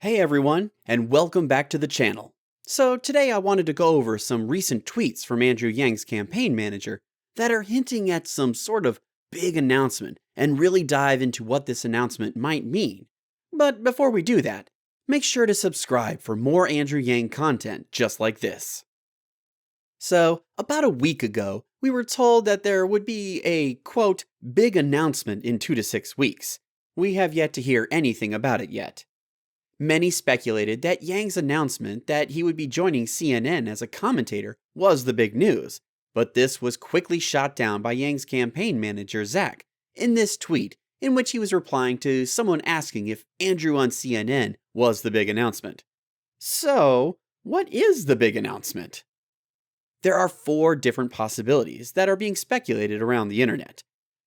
Hey everyone, and welcome back to the channel. So today I wanted to go over some recent tweets from Andrew Yang's campaign manager that are hinting at some sort of big announcement and really dive into what this announcement might mean. But before we do that, make sure to subscribe for more Andrew Yang content just like this. So, about a week ago, we were told that there would be a, quote, big announcement in 2 to 6 weeks. We have yet to hear anything about it yet. Many speculated that Yang's announcement that he would be joining CNN as a commentator was the big news, but this was quickly shot down by Yang's campaign manager, Zach, in this tweet in which he was replying to someone asking if Andrew on CNN was the big announcement. So, what is the big announcement? There are 4 different possibilities that are being speculated around the internet.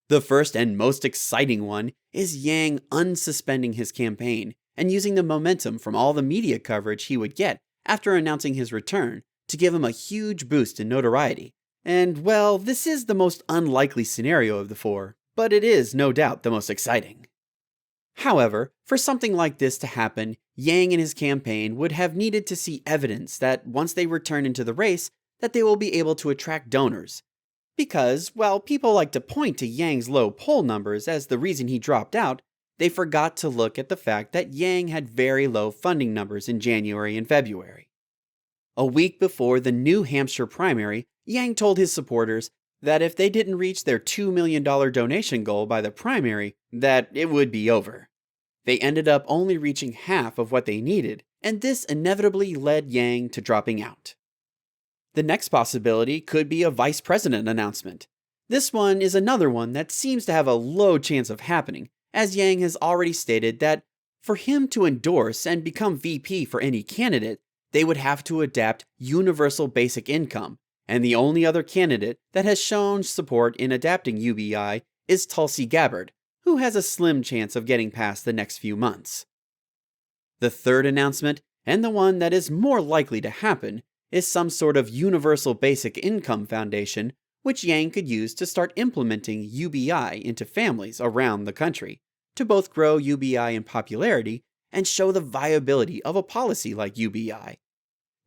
The first and most exciting one is Yang unsuspending his campaign and using the momentum from all the media coverage he would get after announcing his return to give him a huge boost in notoriety. And well, this is the most unlikely scenario of the 4, but it is no doubt the most exciting. However, for something like this to happen, Yang and his campaign would have needed to see evidence that once they return into the race, that they will be able to attract donors. Because, while people like to point to Yang's low poll numbers as the reason he dropped out, they forgot to look at the fact that Yang had very low funding numbers in January and February. A week before the New Hampshire primary, Yang told his supporters that if they didn't reach their $2 million donation goal by the primary, that it would be over. They ended up only reaching half of what they needed, and this inevitably led Yang to dropping out. The next possibility could be a vice president announcement. This one is another one that seems to have a low chance of happening, as Yang has already stated that for him to endorse and become VP for any candidate, they would have to adapt universal basic income, and the only other candidate that has shown support in adapting UBI is Tulsi Gabbard, who has a slim chance of getting past the next few months. The third announcement, and the one that is more likely to happen, is some sort of universal basic income foundation which Yang could use to start implementing UBI into families around the country, to both grow UBI in popularity and show the viability of a policy like UBI.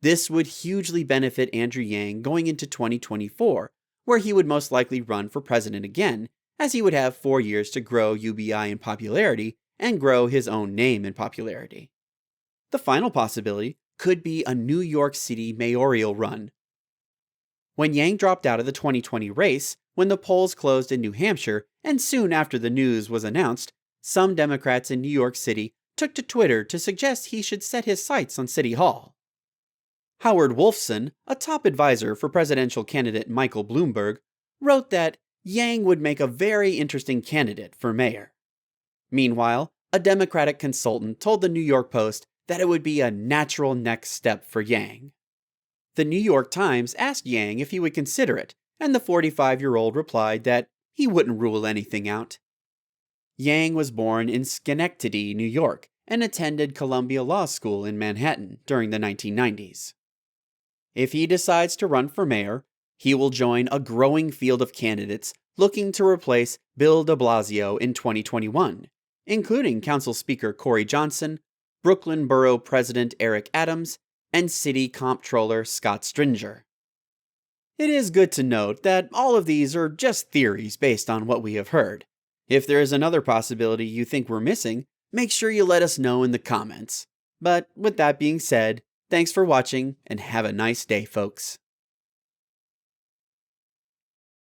This would hugely benefit Andrew Yang going into 2024, where he would most likely run for president again, as he would have 4 years to grow UBI in popularity and grow his own name in popularity. The final possibility could be a New York City mayoral run. When Yang dropped out of the 2020 race, when the polls closed in New Hampshire, and soon after the news was announced, some Democrats in New York City took to Twitter to suggest he should set his sights on City Hall. Howard Wolfson, a top advisor for presidential candidate Michael Bloomberg, wrote that Yang would make a very interesting candidate for mayor. Meanwhile, a Democratic consultant told the New York Post that it would be a natural next step for Yang. The New York Times asked Yang if he would consider it, and the 45-year-old replied that he wouldn't rule anything out. Yang was born in Schenectady, New York, and attended Columbia Law School in Manhattan during the 1990s. If he decides to run for mayor, he will join a growing field of candidates looking to replace Bill de Blasio in 2021, including Council Speaker Corey Johnson, Brooklyn Borough President Eric Adams, and City Comptroller Scott Stringer. It is good to note that all of these are just theories based on what we have heard. If there is another possibility you think we're missing, make sure you let us know in the comments. But with that being said, thanks for watching and have a nice day, folks.